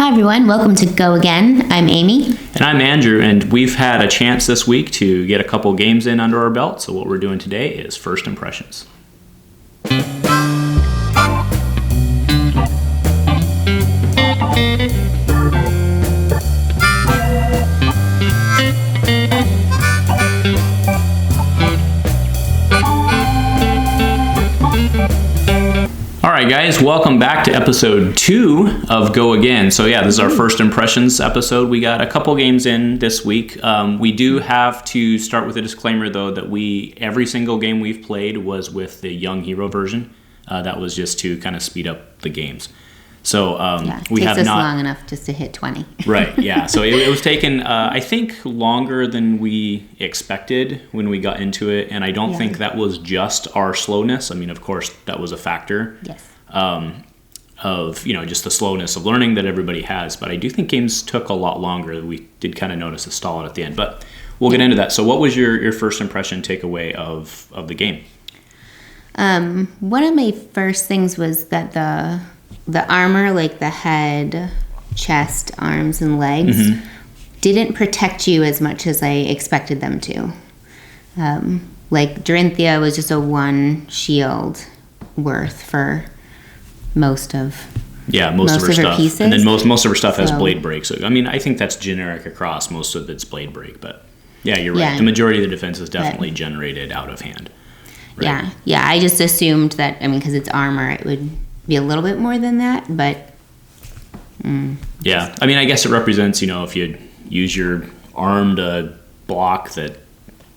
Hi everyone, welcome to Go Again. I'm Amy. And I'm Andrew, and we've had a chance this week to get a couple games in under our belt, so what we're doing today is first impressions. Alright guys, welcome back to episode 2 of Go Again. So yeah, this is our first impressions episode. We got a couple games in this week. We do have to start with a disclaimer though that every single game we've played was with the Young Hero version. That was just to kind of speed up the games. So we have not long enough just to hit 20. Right, yeah. So it was taken, I think, longer than we expected when we got into it, and I don't think that was just our slowness. I mean, of course, that was a factor. Yes. Of just the slowness of learning that everybody has, but I do think games took a lot longer. We did kind of notice a stall at the end, but we'll get into that. So, what was your first impression takeaway of the game? One of my first things was that the armor, like the head, chest, arms, and legs, didn't protect you as much as I expected them to. Like Dorinthia was just a 1 shield worth for most of her pieces. And then most of her stuff has blade break. So I mean, I think that's generic across most of its blade break. But yeah, you're right. Yeah. The majority of the defense is definitely generated out of hand. Right? Yeah. I just assumed that. I mean, because it's armor, it would be a little bit more than that, but yeah, I mean, I guess it represents, if you use your arm to block that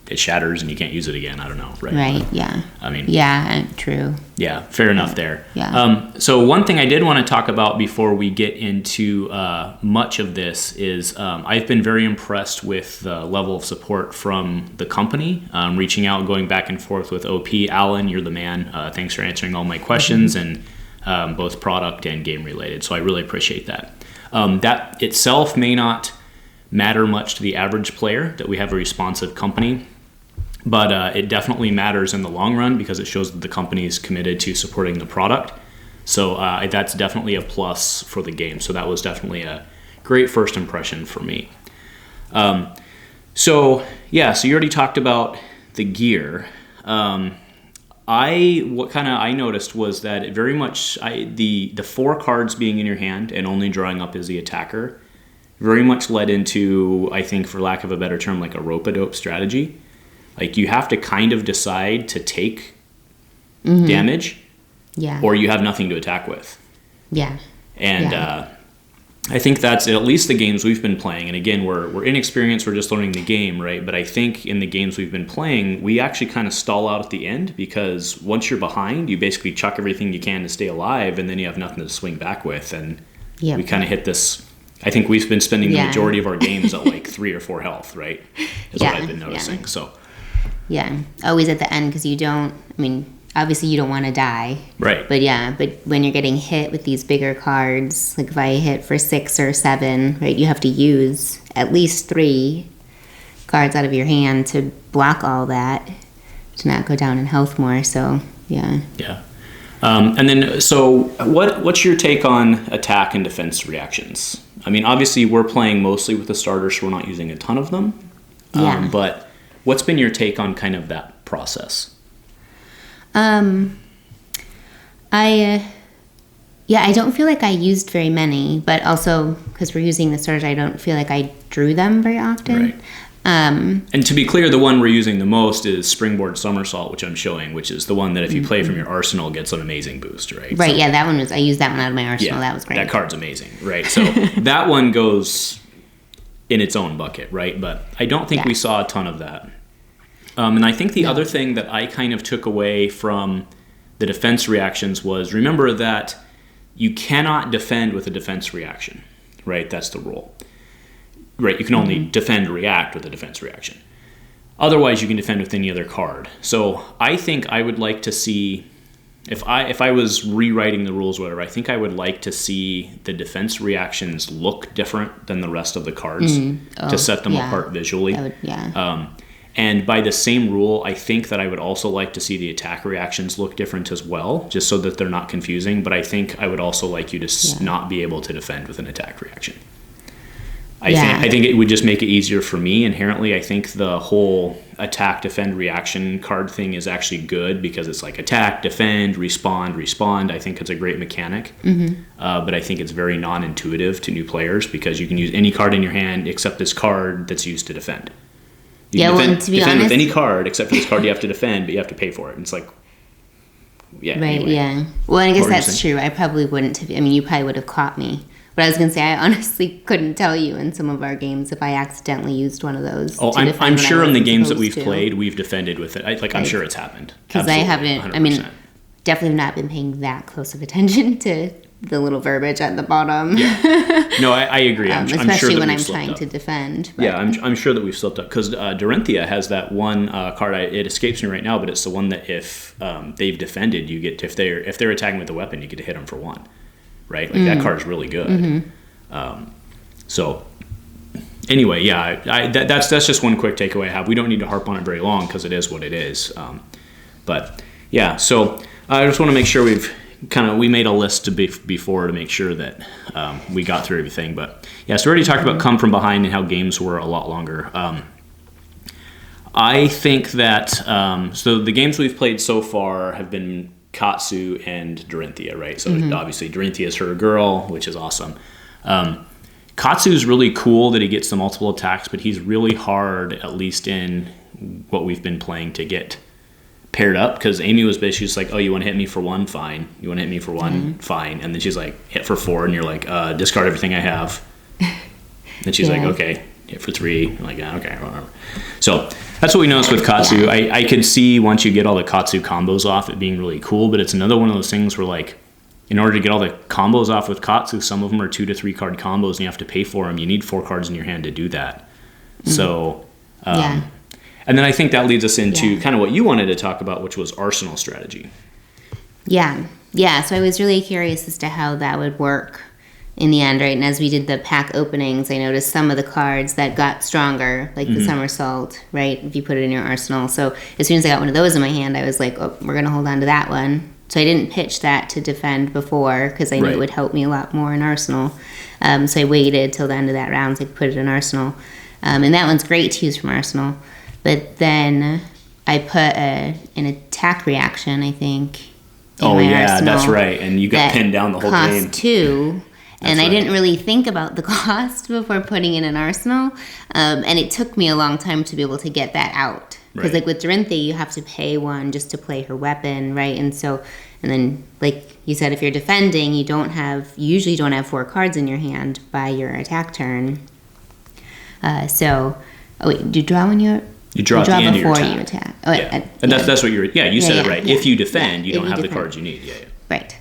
it shatters and you can't use it again. I don't know, right? But, yeah. I mean, yeah, true. Yeah, fair enough there. Yeah. So one thing I did want to talk about before we get into much of this is I've been very impressed with the level of support from the company, reaching out, going back and forth with OP. Alan, you're the man. Thanks for answering all my questions and both product and game related. So I really appreciate that. That itself may not matter much to the average player that we have a responsive company, but it definitely matters in the long run because it shows that the company is committed to supporting the product. So that's definitely a plus for the game. So that was definitely a great first impression for me. So you already talked about the gear. What I noticed was that it very much the 4 cards being in your hand and only drawing up as the attacker very much led into, I think, for lack of a better term, like a rope-a-dope strategy. Like you have to kind of decide to take damage, or you have nothing to attack with. Yeah, and I think that's at least the games we've been playing. And again, we're inexperienced, we're just learning the game, right? But I think in the games we've been playing, we actually kind of stall out at the end because once you're behind, you basically chuck everything you can to stay alive, and then you have nothing to swing back with. And we kind of hit this. I think we've been spending the majority of our games at like 3 or 4 health, right? Is what I've been noticing. Yeah. So. Yeah, always at the end because you don't. I mean, obviously you don't want to die. Right. But when you're getting hit with these bigger cards, like if I hit for 6 or 7, right, you have to use at least 3 cards out of your hand to block all that, to not go down in health more. So yeah. Yeah. And then, so what's your take on attack and defense reactions? I mean, obviously we're playing mostly with the starters, so we're not using a ton of them. But what's been your take on kind of that process? I don't feel like I used very many, but also because we're using the starters, I don't feel like I drew them very often. Right. And to be clear, the one we're using the most is Springboard Somersault, which I'm showing, which is the one that if you play from your arsenal gets an amazing boost, right? Right, so, that one I used that one out of my arsenal. That was great. That card's amazing, right? So that one goes in its own bucket, right? But I don't think we saw a ton of that. And I think the other thing that I kind of took away from the defense reactions was, remember that you cannot defend with a defense reaction, right? That's the rule. Right, you can only defend react with a defense reaction. Otherwise, you can defend with any other card. So I think I would like to see, if I was rewriting the rules or whatever, I think I would like to see the defense reactions look different than the rest of the cards to set them apart visually. And by the same rule, I think that I would also like to see the attack reactions look different as well, just so that they're not confusing. But I think I would also like you to not be able to defend with an attack reaction. I think it would just make it easier for me inherently. I think the whole attack, defend, reaction card thing is actually good because it's like attack, defend, respond. I think it's a great mechanic. But I think it's very non-intuitive to new players because you can use any card in your hand except this card that's used to defend. You can defend, to be defend honest, with any card except for this card you have to defend, but you have to pay for it. And it's like, anyway. Well, I guess that's true. I probably wouldn't have. I mean, you probably would have caught me. But I was going to say, I honestly couldn't tell you in some of our games if I accidentally used one of those. Oh, I'm sure in the games that we've played, we've defended with it. I'm sure it's happened. Because I haven't, 100%. I mean, definitely not been paying that close of attention to the little verbiage at the bottom. Yeah. No, I agree. I'm especially sure that when we've I'm slipped trying up. To defend. But. Yeah, I'm sure that we've slipped up because Dorinthia has that one card. It escapes me right now, but it's the one that if they've defended, you get to, if they're attacking with a weapon, you get to hit them for 1, right? Like that card is really good. So anyway, that's just one quick takeaway I have. We don't need to harp on it very long because it is what it is. But yeah, so I just want to make sure we made a list before to make sure that we got through everything. But yeah, so we already talked about come from behind and how games were a lot longer. I think that so the games we've played so far have been Katsu and Dorinthia, right? So obviously Dorinthia is her girl, which is awesome. Katsu's really cool that he gets the multiple attacks, but he's really hard, at least in what we've been playing, to get paired up, because Amy was basically just like, oh, you want to hit me for 1? Fine. You want to hit me for 1? Fine. And then she's like, hit for 4, and you're like, discard everything I have. And she's like, okay, hit for 3. I'm like, okay, whatever. So that's what we noticed with Katsu. I could see once you get all the Katsu combos off it being really cool, but it's another one of those things where, like, in order to get all the combos off with Katsu, some of them are 2 to 3 card combos and you have to pay for them. You need 4 cards in your hand to do that. So, and then I think that leads us into kind of what you wanted to talk about, which was arsenal strategy. Yeah. So I was really curious as to how that would work in the end, right? And as we did the pack openings, I noticed some of the cards that got stronger, like the somersault, right? If you put it in your arsenal. So as soon as I got one of those in my hand, I was like, oh, we're going to hold on to that one. So I didn't pitch that to defend before because I knew it would help me a lot more in Arsenal. So I waited till the end of that round so I could put it in Arsenal. And that one's great to use from Arsenal. But then I put an attack reaction, I think, in my Arsenal. That's right. And you got pinned down the whole game. Cost 2. And I didn't really think about the cost before putting in an Arsenal. And it took me a long time to be able to get that out. Because like with Dorinthia, you have to pay 1 just to play her weapon, right? And then like you said, if you're defending, you usually don't have 4 cards in your hand by your attack turn. Do you draw when you draw at the end before of your you attack? Oh, and that's what you said it right. If you defend, you don't have the cards you need. Right.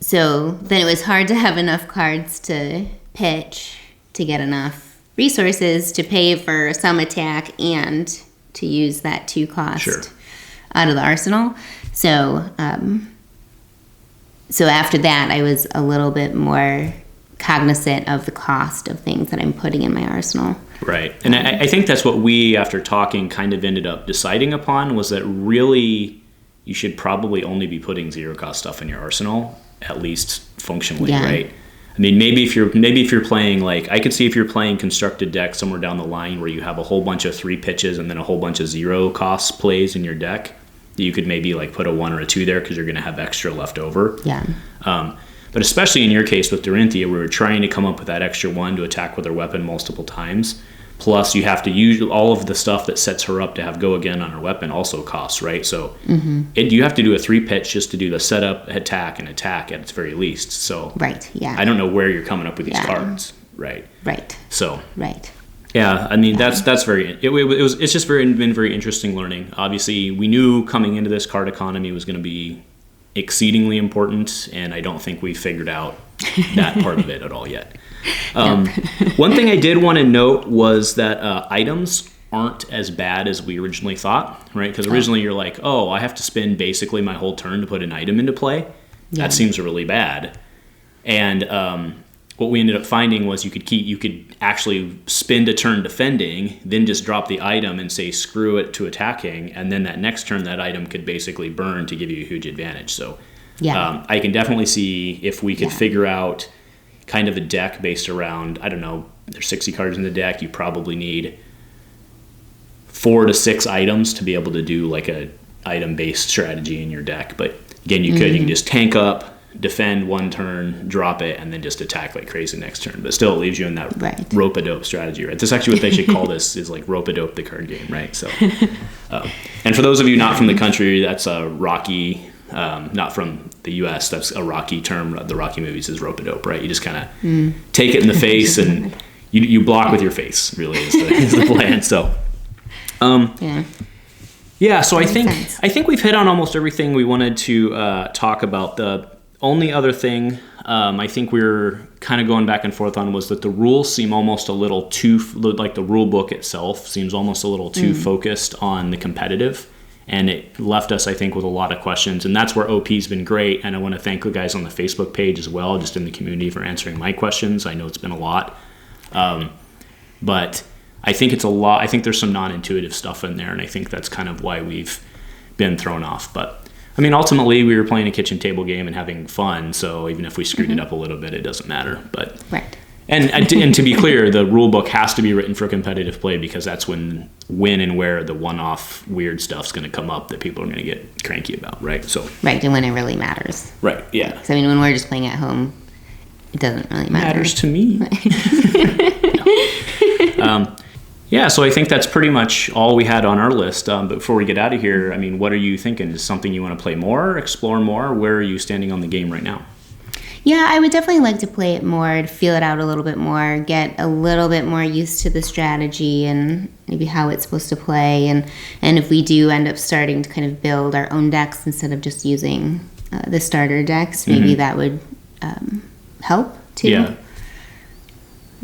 So then it was hard to have enough cards to pitch to get enough resources to pay for some attack and to use that 2 cost out of the arsenal. So after that, I was a little bit more cognizant of the cost of things that I'm putting in my arsenal. Right. And I think that's what we, after talking, kind of ended up deciding upon, was that really you should probably only be putting 0 cost stuff in your arsenal, at least functionally, right? I mean, maybe if you're playing, like, I could see if you're playing constructed deck somewhere down the line where you have a whole bunch of 3 pitches and then a whole bunch of 0 cost plays in your deck, you could maybe like put a 1 or a 2 there because you're going to have extra left over. But especially in your case with Dorinthia, we were trying to come up with that extra 1 to attack with her weapon multiple times. Plus, you have to use all of the stuff that sets her up to have go again on her weapon also costs, right? So you have to do a 3 pitch just to do the setup, attack, and attack at its very least. So I don't know where you're coming up with these cards, right? So yeah, I mean that's very. It's just been very interesting learning. Obviously, we knew coming into this card economy was going to be exceedingly important, and I don't think we figured out that part of it at all yet. One thing I did want to note was that items aren't as bad as we originally thought, right? Because originally you're like, oh, I have to spend basically my whole turn to put an item into play. That seems really bad. And what we ended up finding was you could actually spend a turn defending, then just drop the item and say screw it to attacking, and then that next turn that item could basically burn to give you a huge advantage. So I can definitely see if we could figure out kind of a deck based around, I don't know, there's 60 cards in the deck, you probably need 4 to 6 items to be able to do like a item based strategy in your deck. But again, you can just tank up, defend one turn, drop it, and then just attack like crazy next turn. But still, it leaves you in that rope-a-dope strategy, right? That's actually what they should call this, is like rope-a-dope the card game, right? So, and for those of you not from the country, that's a Rocky, not from the U.S., that's a Rocky term. The Rocky movies is rope-a-dope, right? You just kind of take it in the face and you block with your face, really, is the plan. So, yeah, so I think we've hit on almost everything we wanted to talk about. The only other thing I think we were kind of going back and forth on was that the rules seem almost a little too, like the rule book itself seems almost a little too focused on the competitive, and it left us, I think, with a lot of questions, and that's where OP's been great, and I want to thank the guys on the Facebook page as well, just in the community, for answering my questions. I know it's been a lot, but I think it's a lot. I think there's some non-intuitive stuff in there, and I think that's kind of why we've been thrown off. But I mean, ultimately, we were playing a kitchen table game and having fun, so even if we screwed it up a little bit, it doesn't matter. But and to be clear, the rule book has to be written for competitive play, because that's when and where the one-off weird stuff's going to come up that people are going to get cranky about, right? So and when it really matters, right? Yeah. Because I mean, when we're just playing at home, it doesn't really matter. Matters to me. Yeah, so I think that's pretty much all we had on our list. But before we get out of here, I mean, what are you thinking? Is something you want to play more, explore more? Where are you standing on the game right now? Yeah, I would definitely like to play it more, to feel it out a little bit more, get a little bit more used to the strategy and maybe how it's supposed to play. And if we do end up starting to kind of build our own decks instead of just using the starter decks, maybe that would help too.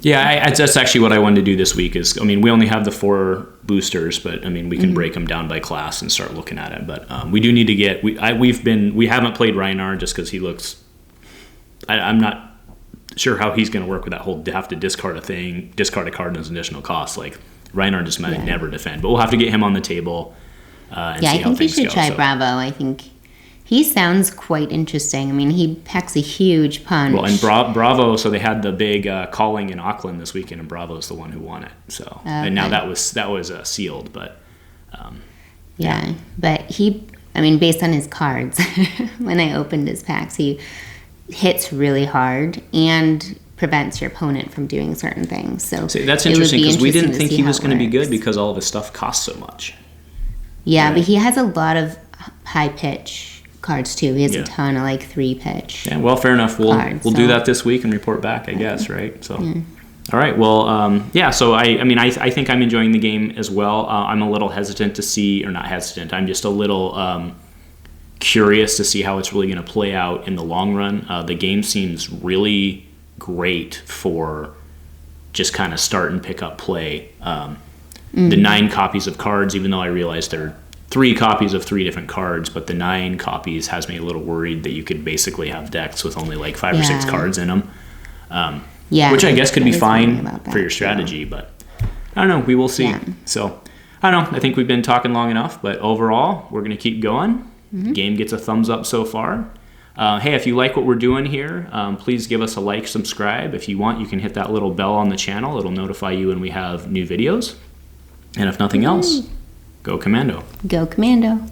Yeah, that's actually what I wanted to do this week is, I mean, we only have the 4 boosters, but I mean, we can break them down by class and start looking at it. But we do need to get, we haven't played Reinar just because he looks, I'm not sure how he's going to work with that whole have to discard a card as an additional cost. Like Reinar just might never defend, but we'll have to get him on the table and see how things go. I think you should try Bravo. I think he sounds quite interesting. I mean, he packs a huge punch. Well, and Bravo, so they had the big calling in Auckland this weekend, and Bravo's the one who won it. So, and now that was sealed, but but he, I mean, based on his cards, when I opened his packs, he hits really hard and prevents your opponent from doing certain things. So that's interesting, because we didn't think he was going to be good because all of his stuff costs so much. Yeah, right? But he has a lot of high pitch cards too. He has a ton of like 3 pitch. Yeah, well, fair enough. We'll do that this week and report back, I guess, right? So, all right. Well, so I think I'm enjoying the game as well. I'm a little hesitant to see, or not hesitant. I'm just a little curious to see how it's really going to play out in the long run. The game seems really great for just kind of start and pick up play. The 9 copies of cards, even though I realize they're 3 copies of 3 different cards, but the 9 copies has me a little worried that you could basically have decks with only like 5 or 6 cards in them. Which I guess could be fine for your strategy, but I don't know. We will see. Yeah. So I don't know. I think we've been talking long enough, but overall, we're going to keep going. The game gets a thumbs up so far. Hey, if you like what we're doing here, please give us a like, subscribe. If you want, you can hit that little bell on the channel. It'll notify you when we have new videos. And if nothing else, go Commando. Go Commando.